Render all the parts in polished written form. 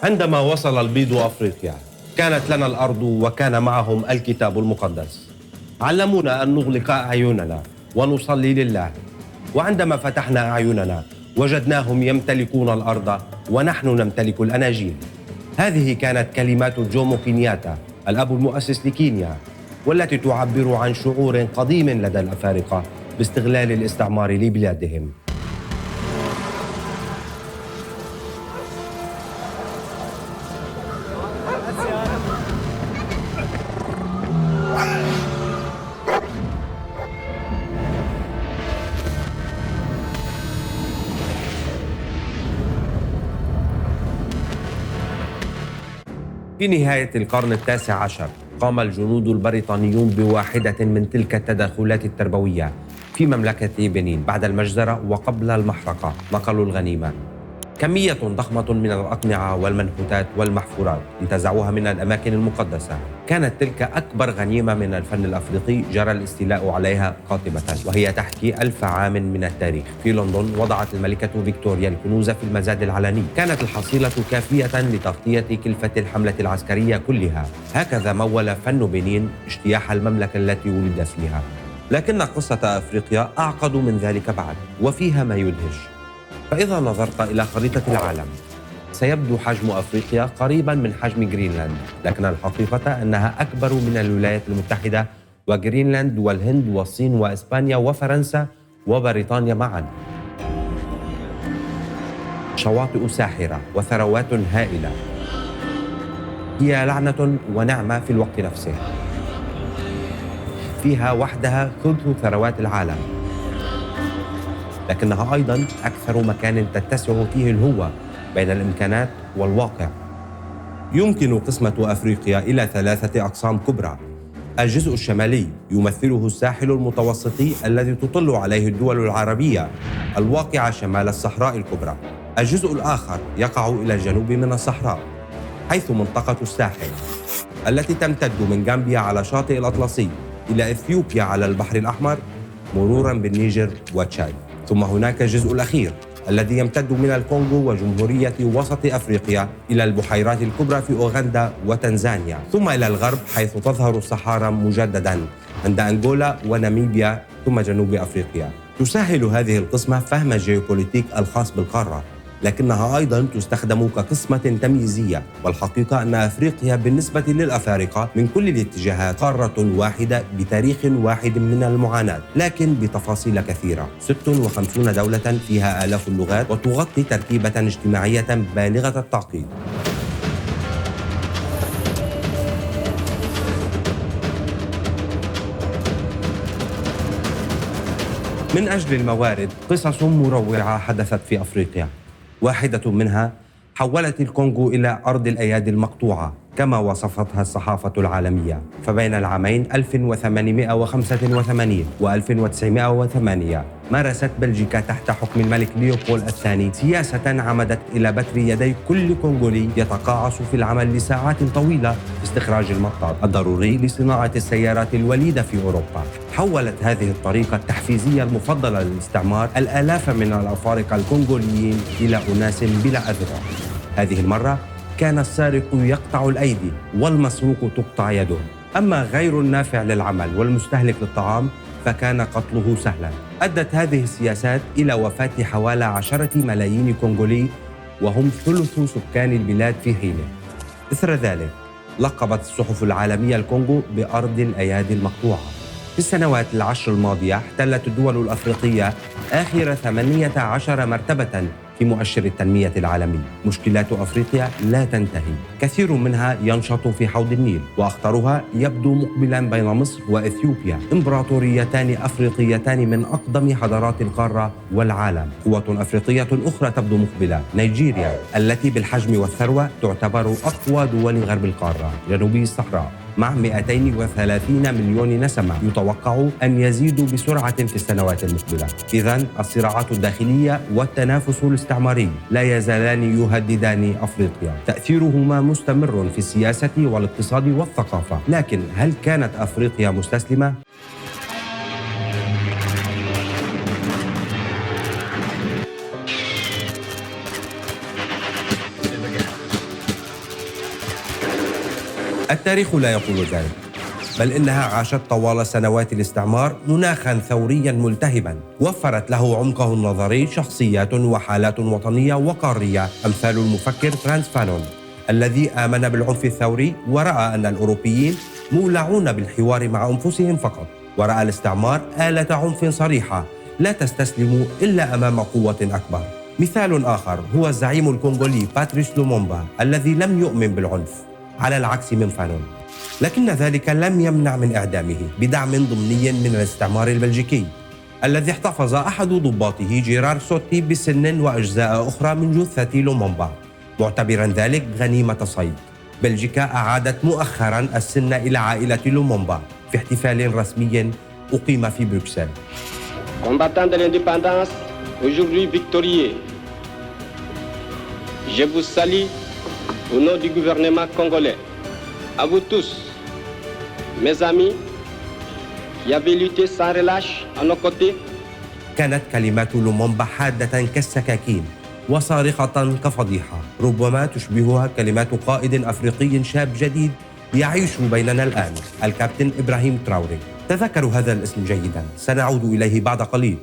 عندما وصل البيض أفريقيا كانت لنا الأرض وكان معهم الكتاب المقدس. علمونا أن نغلق أعيننا ونصلي لله، وعندما فتحنا أعيننا وجدناهم يمتلكون الأرض ونحن نمتلك الأناجيل. هذه كانت كلمات جومو كينياتا الأب المؤسس لكينيا، والتي تعبر عن شعور قديم لدى الأفارقة باستغلال الاستعمار لبلادهم. في نهاية القرن التاسع عشر قام الجنود البريطانيون بواحدة من تلك التدخلات التربوية في مملكة بنين بعد المجزرة وقبل المحرقة. نقلوا الغنيمة، كمية ضخمة من الأقنعة والمنحوتات والمحفورات انتزعوها من الأماكن المقدسة. كانت تلك أكبر غنيمة من الفن الأفريقي جرى الاستيلاء عليها قاطبة، وهي تحكي 1000 عام من التاريخ. في لندن وضعت الملكة فيكتوريا الكنوز في المزاد العلني. كانت الحصيلة كافية لتغطية كلفة الحملة العسكرية كلها. هكذا مول فن بنين اجتياح المملكة التي ولد فيها. لكن قصة أفريقيا أعقد من ذلك بعد، وفيها ما يدهش. فإذا نظرت إلى خريطة العالم سيبدو حجم أفريقيا قريباً من حجم غرينلاند، لكن الحقيقة أنها أكبر من الولايات المتحدة وغرينلاند والهند والصين وإسبانيا وفرنسا وبريطانيا معاً. شواطئ ساحرة وثروات هائلة، هي لعنة ونعمة في الوقت نفسه. فيها وحدها ثلث ثروات العالم، لكنها أيضاً أكثر مكان تتسع فيه الهوة بين الإمكانات والواقع. يمكن قسمة أفريقيا إلى 3 أقسام كبرى. الجزء الشمالي يمثله الساحل المتوسطي الذي تطل عليه الدول العربية الواقعة شمال الصحراء الكبرى. الجزء الآخر يقع إلى الجنوب من الصحراء، حيث منطقة الساحل التي تمتد من غامبيا على شاطئ الأطلسي إلى إثيوبيا على البحر الأحمر مروراً بالنيجر وتشاد. ثم هناك الجزء الأخير الذي يمتد من الكونغو وجمهورية وسط أفريقيا إلى البحيرات الكبرى في أوغندا وتنزانيا، ثم إلى الغرب حيث تظهر الصحارى مجدداً عند أنغولا وناميبيا ثم جنوب أفريقيا. تسهل هذه القسمة فهم الجيوبوليتيك الخاص بالقارة، لكنها أيضاً تستخدم كقسمة تمييزية. والحقيقة أن أفريقيا بالنسبة للأفارقة من كل الاتجاهات قارة واحدة بتاريخ واحد من المعاناة، لكن بتفاصيل كثيرة. 56 دولة فيها آلاف اللغات، وتغطي تركيبة اجتماعية بالغة التعقيد. من أجل الموارد قصص مروعة حدثت في أفريقيا. واحدة منها حولت الكونغو إلى أرض الأيادي المقطوعة كما وصفتها الصحافة العالمية. فبين العامين 1885 و 1908 مارست بلجيكا تحت حكم الملك ليوبول الثاني سياسة عمدت إلى بتر يدي كل كونغولي يتقاعس في العمل لساعات طويلة في استخراج المطاط الضروري لصناعة السيارات الوليدة في أوروبا. حولت هذه الطريقة التحفيزية المفضلة للاستعمار الآلاف من الأفارقة الكونغوليين إلى أناس بلا أذرع. هذه المرة كان السارق يقطع الأيدي والمسروق تقطع يده. أما غير النافع للعمل والمستهلك للطعام فكان قتله سهلا. أدت هذه السياسات إلى وفاة حوالي 10 ملايين كونغولي، وهم ثلث سكان البلاد في حينه. إثر ذلك لقبت الصحف العالمية الكونغو بأرض الأيادي المقطوعة. في السنوات العشر الماضية احتلت الدول الأفريقية آخر 18 مرتبة في مؤشر التنمية العالمي. مشكلات أفريقيا لا تنتهي، كثير منها ينشط في حوض النيل، وأخطرها يبدو مقبلا بين مصر وإثيوبيا، إمبراطوريتان أفريقيتان من أقدم حضارات القارة والعالم. قوة أفريقية أخرى تبدو مقبلة، نيجيريا التي بالحجم والثروة تعتبر أقوى دول غرب القارة جنوبي الصحراء، مع 230 مليون نسمة يتوقع أن يزيدوا بسرعة في السنوات المقبلة. إذن الصراعات الداخلية والتنافس الاستعماري لا يزالان يهددان أفريقيا. تأثيرهما مستمر في السياسة والاقتصاد والثقافة. لكن هل كانت أفريقيا مستسلمة؟ التاريخ لا يقول ذلك، بل إنها عاشت طوال سنوات الاستعمار مناخاً ثورياً ملتهباً وفرت له عمقه النظري شخصيات وحالات وطنية وقارية أمثال المفكر فرانس فانون الذي آمن بالعنف الثوري ورأى أن الأوروبيين مولعون بالحوار مع أنفسهم فقط، ورأى الاستعمار آلة عنف صريحة لا تستسلم إلا أمام قوة أكبر. مثال آخر هو الزعيم الكونغولي باتريس لومومبا الذي لم يؤمن بالعنف على العكس من فانون، لكن ذلك لم يمنع من إعدامه بدعم ضمني من الاستعمار البلجيكي الذي احتفظ أحد ضباطه جيرار سوتي بسن وأجزاء أخرى من جثة لومومبا معتبرا ذلك غنيمة صيد. بلجيكا أعادت مؤخرا السن إلى عائلة لومومبا في احتفال رسمي أقيم في بروكسل. Combattants de l'indépendance, aujourd'hui victorieux, je vous salue au nom du gouvernement congolais. À vous tous, mes amis, qui avez lutté sans relâche à nos côtés. كانت كلمات لومومبا حادة كالسكاكين وصارخة كفضيحة، ربما تشبهها كلمات قائد أفريقي شاب جديد يعيش بيننا الآن، الكابتن إبراهيم تراوري. تذكروا هذا الاسم جيدا، سنعود إليه بعد قليل.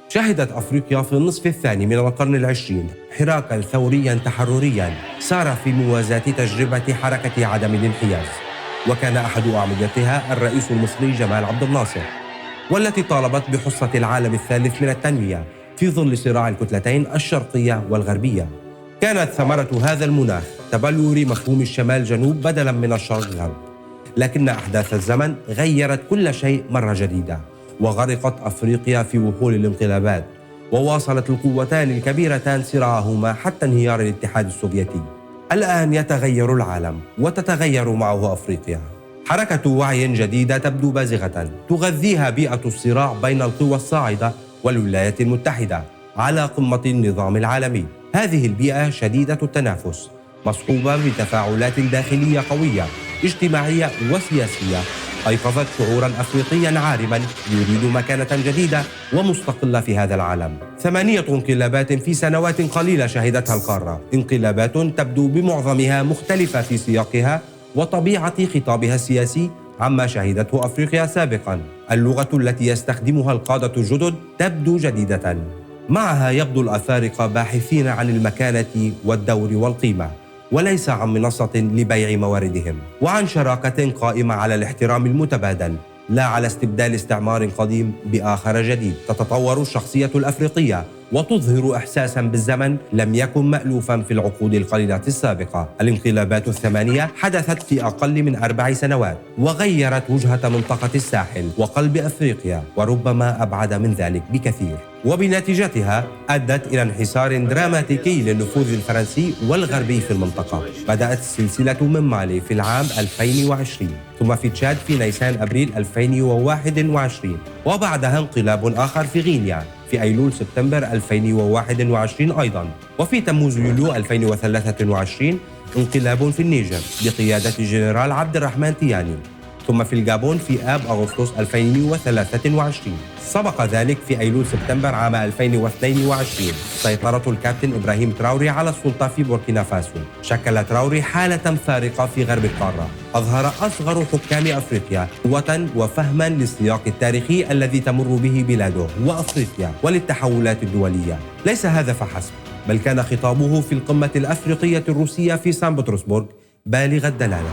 شهدت أفريقيا في النصف الثاني من القرن العشرين حراكا ثوريا تحرريا سار في موازاة تجربة حركة عدم الانحياز، وكان أحد أعمدتها الرئيس المصري جمال عبد الناصر، والتي طالبت بحصة العالم الثالث من التنمية في ظل صراع الكتلتين الشرقية والغربية. كانت ثمرة هذا المناخ تبلور مفهوم الشمال جنوب بدلا من الشرق غرب، لكن أحداث الزمن غيرت كل شيء مرة جديدة، وغرقت أفريقيا في وحول الانقلابات، وواصلت القوتان الكبيرتان صراعهما حتى انهيار الاتحاد السوفيتي. الآن يتغير العالم وتتغير معه أفريقيا. حركة وعي جديدة تبدو بازغة تغذيها بيئة الصراع بين القوى الصاعدة والولايات المتحدة على قمة النظام العالمي. هذه البيئة شديدة التنافس مصحوبة بتفاعلات داخلية قوية اجتماعية وسياسية أيقظت شعوراً أفريقياً عارماً يريد مكانة جديدة ومستقلة في هذا العالم. 8 انقلابات في سنوات قليلة شهدتها القارة، انقلابات تبدو بمعظمها مختلفة في سياقها وطبيعة خطابها السياسي عما شهدته أفريقيا سابقاً. اللغة التي يستخدمها القادة الجدد تبدو جديدة، معها يبدو الأفارقة باحثين عن المكانة والدور والقيمة، وليس عن منصة لبيع مواردهم، وعن شراكة قائمة على الاحترام المتبادل لا على استبدال استعمار قديم بآخر جديد. تتطور الشخصية الأفريقية وتظهر إحساساً بالزمن لم يكن مألوفاً في العقود القليلة السابقة. الانقلابات ال8 حدثت في أقل من 4 سنوات وغيرت وجهة منطقة الساحل وقلب أفريقيا، وربما أبعد من ذلك بكثير، وبنتيجتها أدت إلى انحسار دراماتيكي للنفوذ الفرنسي والغربي في المنطقة. بدأت السلسلة من مالي في العام 2020، ثم في تشاد في نيسان أبريل 2021، وبعدها انقلاب آخر في غينيا في أيلول سبتمبر 2021 أيضاً، وفي تموز يوليو 2023 انقلاب في النيجر بقيادة الجنرال عبد الرحمن تياني، ثم في الجابون في آب أغسطس 2023. سبق ذلك في أيلول سبتمبر عام 2022 سيطرة الكابتن إبراهيم تراوري على السلطة في بوركينا فاسو. شكل تراوري حالة فارقة في غرب القارة، أظهر أصغر حكام أفريقيا قوة وفهما للسياق التاريخي الذي تمر به بلاده وأفريقيا وللتحولات الدولية. ليس هذا فحسب، بل كان خطابه في القمة الأفريقية الروسية في سان بطرسبورغ بالغ الدلالة.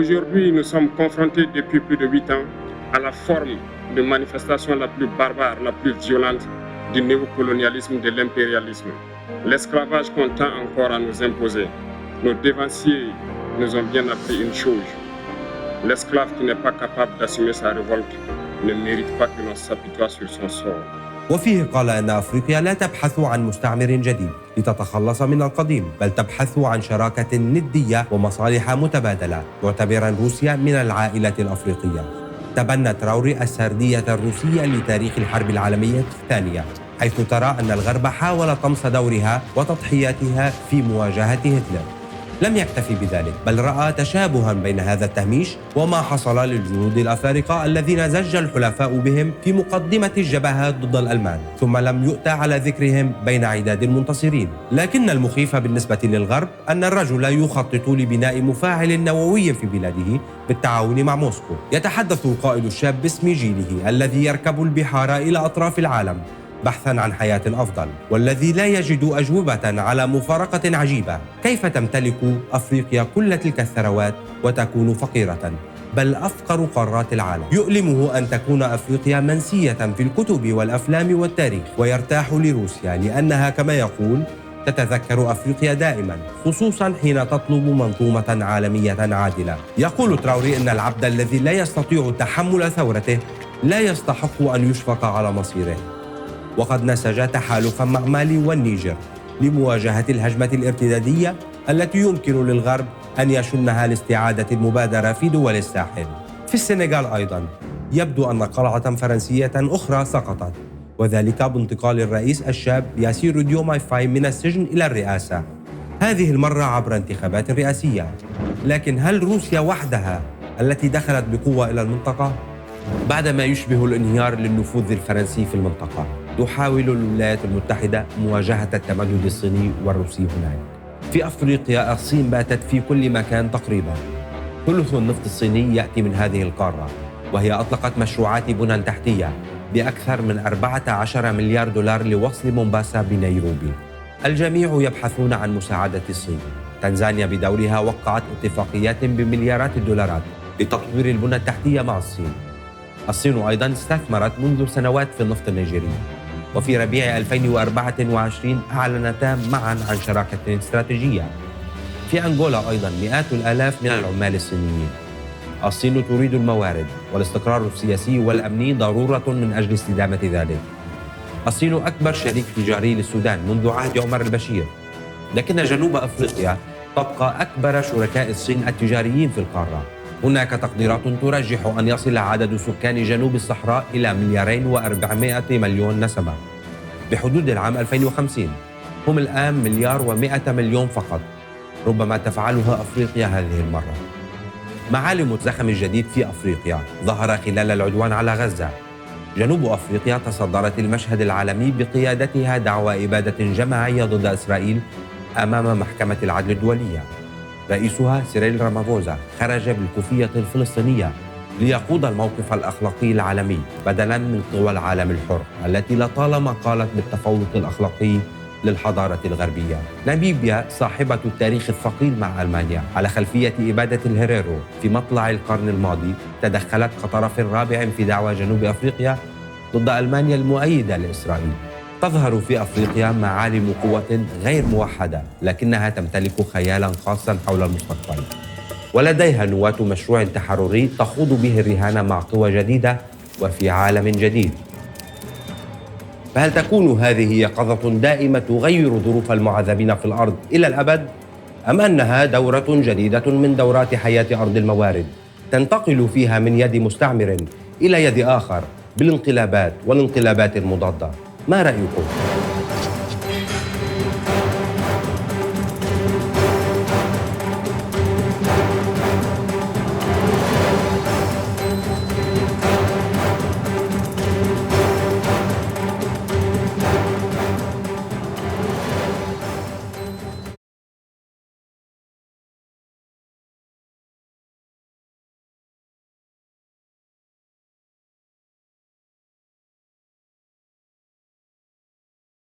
Aujourd'hui, nous sommes confrontés depuis plus de 8 ans à la forme de manifestation la plus barbare, la plus violente du néocolonialisme, de l'impérialisme. L'esclavage qu'on tend encore à nous imposer. Nos dévanciers nous ont bien appris une chose. L'esclave qui n'est pas capable d'assumer sa révolte ne mérite pas que l'on s'apitoie sur son sort. وفيه قال أن أفريقيا لا تبحث عن مستعمر جديد لتتخلص من القديم، بل تبحث عن شراكة ندية ومصالح متبادلة، معتبرا روسيا من العائلة الأفريقية. تبنى تراوري السردية الروسية لتاريخ الحرب العالمية الثانية، حيث ترى أن الغرب حاول طمس دورها وتضحياتها في مواجهة هتلر، لم يكتفي بذلك، بل رأى تشابها بين هذا التهميش وما حصل للجنود الأفارقة الذين زج الحلفاء بهم في مقدمة الجبهات ضد الألمان، ثم لم يؤتى على ذكرهم بين عداد المنتصرين. لكن المخيف بالنسبة للغرب أن الرجل يخطط لبناء مفاعل نووي في بلاده بالتعاون مع موسكو. يتحدث القائد الشاب باسم جيله الذي يركب البحار إلى أطراف العالم بحثاً عن حياة أفضل، والذي لا يجد أجوبة على مفارقة عجيبة: كيف تمتلك أفريقيا كل تلك الثروات وتكون فقيرة، بل أفقر قارات العالم؟ يؤلمه أن تكون أفريقيا منسية في الكتب والأفلام والتاريخ، ويرتاح لروسيا لأنها كما يقول تتذكر أفريقيا دائما، خصوصا حين تطلب منظومة عالمية عادلة. يقول تراوري أن العبد الذي لا يستطيع تحمل ثورته لا يستحق أن يشفق على مصيره، وقد نسج تحالفا مع مالي والنيجر لمواجهة الهجمة الارتدادية التي يمكن للغرب أن يشنها لاستعادة المبادرة في دول الساحل. في السنغال أيضا يبدو أن قلعة فرنسية أخرى سقطت، وذلك بانتقال الرئيس الشاب ياسير ديوماي فاي من السجن إلى الرئاسة، هذه المرة عبر انتخابات رئاسية. لكن هل روسيا وحدها التي دخلت بقوة إلى المنطقة؟ بعدما يشبه الانهيار للنفوذ الفرنسي في المنطقة، تحاول الولايات المتحدة مواجهة التمدد الصيني والروسي هناك. في أفريقيا الصين باتت في كل مكان تقريبا. ثلث النفط الصيني يأتي من هذه القارة، وهي أطلقت مشروعات بنى تحتية بأكثر من 14 مليار دولار لوصل مومباسا بنيروبي. الجميع يبحثون عن مساعدة الصين. تنزانيا بدورها وقعت اتفاقيات بمليارات الدولارات لتطوير البنى التحتية مع الصين. الصين أيضا استثمرت منذ سنوات في النفط النيجيري، وفي ربيع 2024 أعلنتا معا عن شراكة استراتيجية. في أنغولا أيضا مئات الآلاف من العمال الصينيين. الصين تريد الموارد، والاستقرار السياسي والأمني ضرورة من أجل استدامة ذلك. الصين أكبر شريك تجاري للسودان منذ عهد عمر البشير، لكن جنوب أفريقيا تبقى أكبر شركاء الصين التجاريين في القارة. هناك تقديرات ترجح أن يصل عدد سكان جنوب الصحراء إلى 2.4 مليار نسمة بحدود العام 2050. هم الآن 1.1 فقط. ربما تفعلها أفريقيا هذه المرة. معالم الزخم الجديد في أفريقيا ظهر خلال العدوان على غزة. جنوب أفريقيا تصدرت المشهد العالمي بقيادتها دعوى إبادة جماعية ضد إسرائيل أمام محكمة العدل الدولية. رئيسها سيريل رامافوزا خرج بالكوفية الفلسطينية ليقود الموقف الأخلاقي العالمي بدلاً من قوى العالم الحر التي لطالما قالت بالتفوق الأخلاقي للحضارة الغربية. ناميبيا صاحبة التاريخ الثقيل مع ألمانيا على خلفية إبادة الهيريرو في مطلع القرن الماضي، تدخلت كطرف رابع في دعوى جنوب أفريقيا ضد ألمانيا المؤيدة لإسرائيل. تظهر في أفريقيا معالم قوة غير موحدة، لكنها تمتلك خيالاً خاصاً حول المستقبل، ولديها نواة مشروع تحرري تخوض به الرهان مع قوى جديدة وفي عالم جديد. فهل تكون هذه يقظة دائمة تغير ظروف المعذبين في الأرض إلى الأبد؟ أم أنها دورة جديدة من دورات حياة أرض الموارد تنتقل فيها من يد مستعمر إلى يد آخر بالانقلابات والانقلابات المضادة؟ ما رأيكم؟